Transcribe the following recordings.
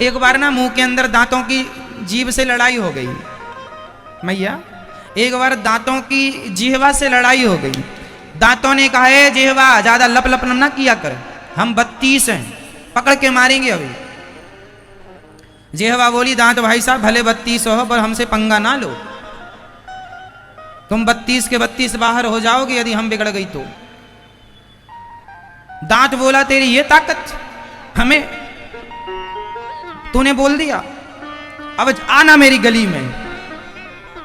एक बार ना मुंह के अंदर दांतों की जीभ से लड़ाई हो गई मैया। एक बार दांतों की जिह्वा से लड़ाई हो गई। दांतों ने कहा है जिह्वा ज्यादा लप लप ना किया कर, हम 32 हैं, पकड़ के मारेंगे अभी। जिह्वा बोली दांत भाई साहब भले 32 हो पर हमसे पंगा ना लो, तुम 32 के 32 बाहर हो जाओगे यदि हम बिगड़ गई तो। दांत बोला तेरी ये ताकत, हमें तूने बोल दिया, अब आना मेरी गली में।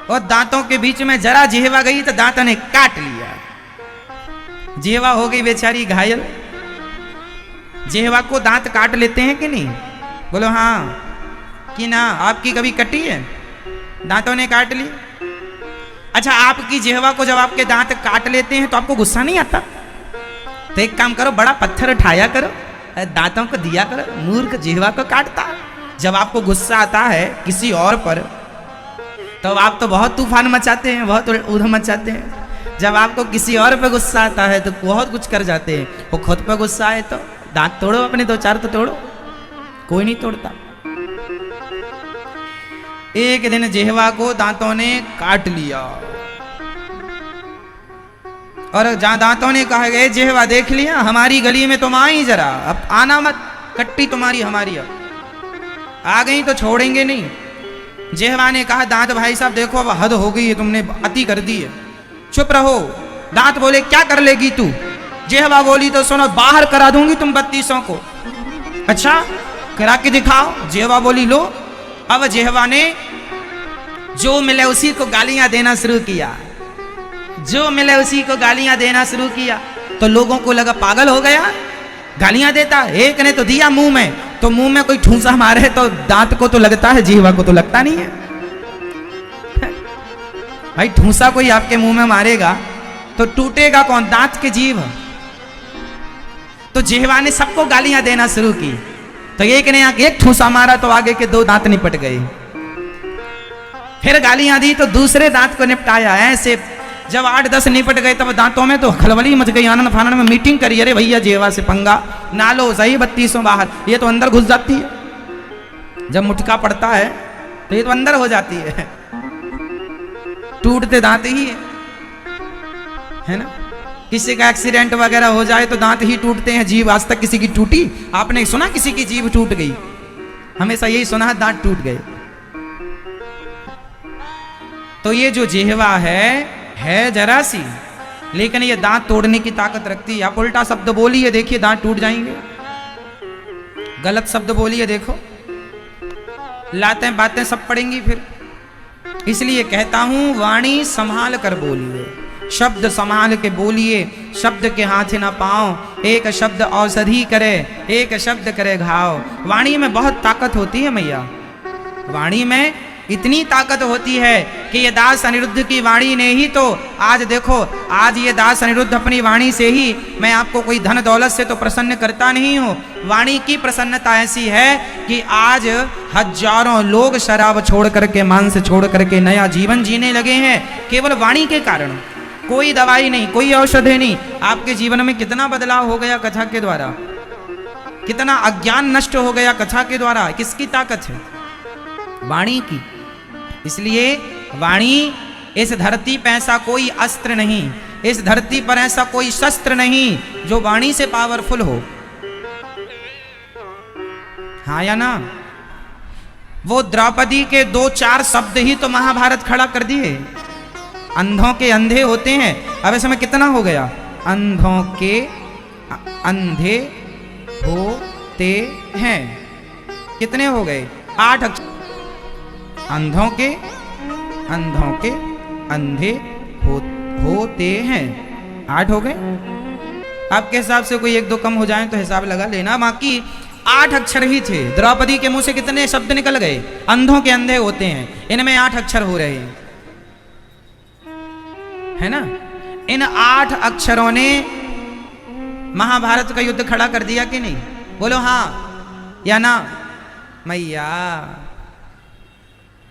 और दांतों के बीच में जरा जिह्वा गई तो दांतों ने काट लिया। जिह्वा हो गई बेचारी घायल। जिह्वा को दांत काट लेते हैं कि नहीं? बोलो हाँ कि ना। आपकी कभी कटी है? दांतों ने काट ली। अच्छा, आपकी जिह्वा को जब आपके दांत काट लेते हैं तो आपको गुस्सा नहीं आता? तो एक काम करो, बड़ा पत्थर उठाया करो, दांतों को दिया करो। मूर्ख जिह्वा को काटता। जब आपको गुस्सा आता है किसी और पर तो आप तो बहुत तूफान मचाते हैं, बहुत उधम मचाते हैं। जब आपको किसी और पे गुस्सा आता है तो बहुत कुछ कर जाते हैं। वो खुद पे गुस्सा आए तो दांत तोड़ो अपने, 2-4 तो तोड़ो, कोई नहीं तोड़ता। एक दिन जिह्वा को दांतों ने काट लिया और जहां दांतों ने कहा गए जिह्वा देख लिया, हमारी गली में तुम आई जरा, अब आना मत, कट्टी तुम्हारी हमारी, अब आ गई तो छोड़ेंगे नहीं। जिह्वा ने कहा दांत भाई साहब देखो अब हद हो गई है, तुमने अति कर दी है, चुप रहो। दांत बोले क्या कर लेगी तू? जिह्वा बोली तो सुनो, बाहर करा दूंगी तुम 32 को। अच्छा करा के दिखाओ। जिह्वा बोली लो। अब जिह्वा ने जो मिले उसी को गालियां देना शुरू किया, जो मिले उसी को गालियां देना शुरू किया। तो लोगों को लगा पागल हो गया, गालियां देता। एक ने तो दिया मुंह में, तो मुंह में कोई ठूंसा मारे तो दांत को तो लगता है, जिह्वा को तो लगता नहीं है। भाई ठूंसा कोई आपके मुंह में मारेगा तो टूटेगा कौन? दांत के जीभ। तो जिह्वा ने सबको गालियां देना शुरू की। तो एक ने एक ठूंसा मारा तो आगे के 2 दांत निपट गए। फिर गालियां दी तो दूसरे दांत को निपटाया। ऐसे जब 8-10 निपट गए तब दांतों में तो खलबली मच गई, आनंद फानंद में मीटिंग करी, अरे भैया जिह्वा से पंगा ना लो, सही 32 बाहर, ये तो अंदर घुस जाती है। जब मुटका पड़ता है तो ये तो अंदर हो जाती है, टूटते दांत ही है ना। किसी का एक्सीडेंट वगैरह हो जाए तो दांत ही टूटते हैं, जीभ आज तक किसी की टूटी? आपने सुना किसी की जीभ टूट गई? हमेशा यही सुना है दांत टूट गए। तो ये जो जिह्वा है जरा सी, लेकिन ये दांत तोड़ने की ताकत रखती है। आप उल्टा शब्द बोलिए, देखिए दांत टूट जाएंगे। गलत शब्द बोलिए, देखो लातें बातें सब पड़ेंगी फिर। इसलिए कहता हूं वाणी संभाल कर बोलिए, शब्द संभाल के बोलिए। शब्द के हाथ न पाओ, एक शब्द औषधि करे, एक शब्द करे घाव। वाणी में बहुत ताकत होती है मैया। वाणी में इतनी ताकत होती है कि ये दास अनिरुद्ध की वाणी ने ही तो आज देखो, आज ये दास अनिरुद्ध अपनी वाणी से ही, मैं आपको कोई धन दौलत से तो प्रसन्न करता नहीं हूँ, वाणी की प्रसन्नता ऐसी है कि आज हजारों लोग शराब छोड़ करके, मांस छोड़ करके नया जीवन जीने लगे हैं केवल वाणी के कारण। कोई दवाई नहीं, कोई औषधि नहीं। आपके जीवन में कितना बदलाव हो गया कथा के द्वारा, कितना अज्ञान नष्ट हो गया कथा के द्वारा। किसकी ताकत है? वाणी की। इसलिए वाणी, इस धरती पर ऐसा कोई अस्त्र नहीं, इस धरती पर ऐसा कोई शस्त्र नहीं जो वाणी से पावरफुल हो। हाँ या ना? वो द्रौपदी के 2-4 शब्द ही तो महाभारत खड़ा कर दिए। अंधों के अंधे होते हैं। अब इस समय कितना हो गया? अंधों के अंधे होते हैं। कितने हो गए? 8 अक्षर। अंधों के अंधे होते हैं, 8 हो गए। आपके हिसाब से कोई 1-2 कम हो जाए तो हिसाब लगा लेना, बाकी 8 अक्षर ही थे। द्रौपदी के मुंह से कितने शब्द निकल गए? अंधों के अंधे होते हैं, इनमें 8 अक्षर हो रहे हैं, है ना। इन 8 अक्षरों ने महाभारत का युद्ध खड़ा कर दिया कि नहीं? बोलो हाँ या ना। मैया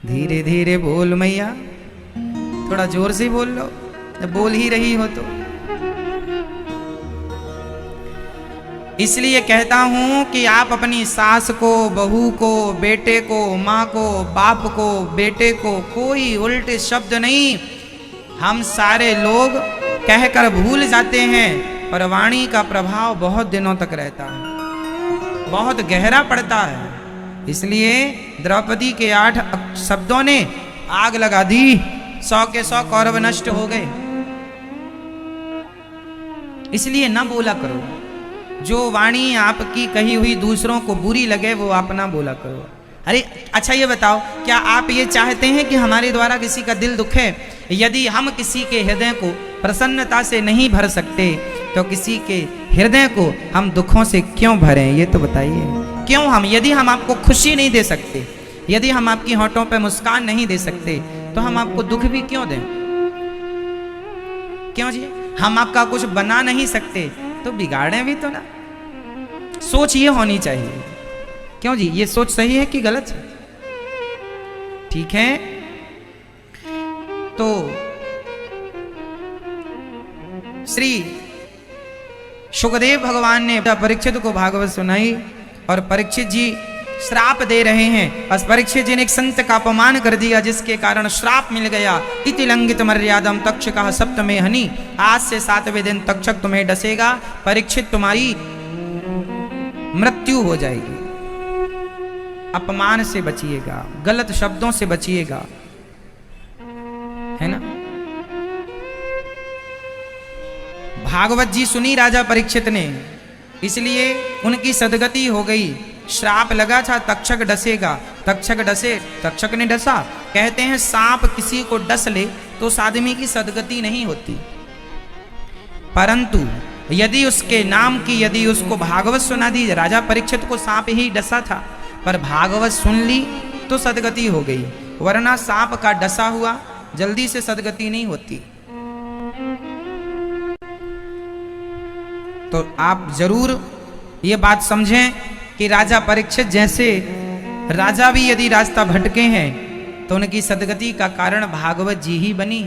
धीरे धीरे बोल मैया, थोड़ा जोर से बोल लो, जब बोल ही रही हो तो। इसलिए कहता हूं कि आप अपनी सास को, बहू को, बेटे को, माँ को, बाप को, बेटे को कोई उल्टे शब्द नहीं। हम सारे लोग कहकर भूल जाते हैं, पर वाणी का प्रभाव बहुत दिनों तक रहता है, बहुत गहरा पड़ता है। इसलिए द्रौपदी के 8 शब्दों ने आग लगा दी, 100 के 100 कौरव नष्ट हो गए। इसलिए न बोला करो, जो वाणी आपकी कही हुई दूसरों को बुरी लगे वो आप ना बोला करो। अरे अच्छा ये बताओ, क्या आप ये चाहते हैं कि हमारे द्वारा किसी का दिल दुखे? यदि हम किसी के हृदय को प्रसन्नता से नहीं भर सकते तो किसी के हृदय को हम दुखों से क्यों भरें? ये तो बताइए, क्यों हम, यदि हम आपको खुशी नहीं दे सकते, यदि हम आपकी होठों पे मुस्कान नहीं दे सकते, तो हम आपको दुख भी क्यों दें? क्यों जी? हम आपका कुछ बना नहीं सकते तो बिगाड़ें भी तो ना। सोच ये होनी चाहिए। क्यों जी, ये सोच सही है कि गलत है? ठीक है, तो श्री सुखदेव भगवान ने परीक्षित को भागवत सुनाई और परीक्षित जी श्राप दे रहे हैं। बस परीक्षित जी ने एक संत का अपमान कर दिया, जिसके कारण श्राप मिल गया। इति लंघित मर्यादम तक्षकः सप्तमे हनि, आज से 7वें दिन तक्षक तुम्हें डसेगा, परीक्षित तुम्हारी मृत्यु हो जाएगी। अपमान से बचिएगा, गलत शब्दों से बचिएगा, है ना। भागवत जी सुनी राजा परीक्षित ने, इसलिए उनकी सदगति हो गई। श्राप लगा था तक्षक डसेगा, तक्षक डसे, तक्षक ने डसा। कहते हैं सांप किसी को डस ले तो उस आदमी की सदगति नहीं होती, परंतु यदि उसके नाम की, यदि उसको भागवत सुना दी, राजा परीक्षित को सांप ही डसा था पर भागवत सुन ली तो सदगति हो गई, वरना सांप का डसा हुआ जल्दी से सदगति नहीं होती। तो आप जरूर ये बात समझें कि राजा परीक्षित जैसे राजा भी यदि रास्ता भटके हैं तो उनकी सदगति का कारण भागवत जी ही बनी।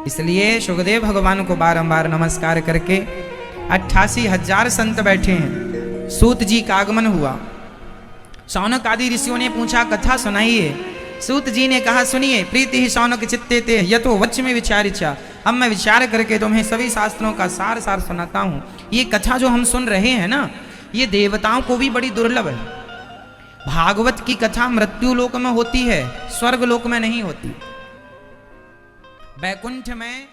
इसलिए सुखदेव भगवान को बारंबार नमस्कार करके 88,000 संत बैठे हैं। सूत जी का आगमन हुआ, शौनक आदि ऋषियों ने पूछा कथा सुनाइए। सूत जी ने कहा सुनिए, प्रीति ही शौनक चित्ते ते यतो वच में विचारिचा। अब मैं विचार करके तुम्हें सभी शास्त्रों का सार सार सुनाता हूँ। ये कथा जो हम सुन रहे हैं ना, ये देवताओं को भी बड़ी दुर्लभ है। भागवत की कथा मृत्यु लोक में होती है, स्वर्ग लोक में नहीं होती। वैकुंठ में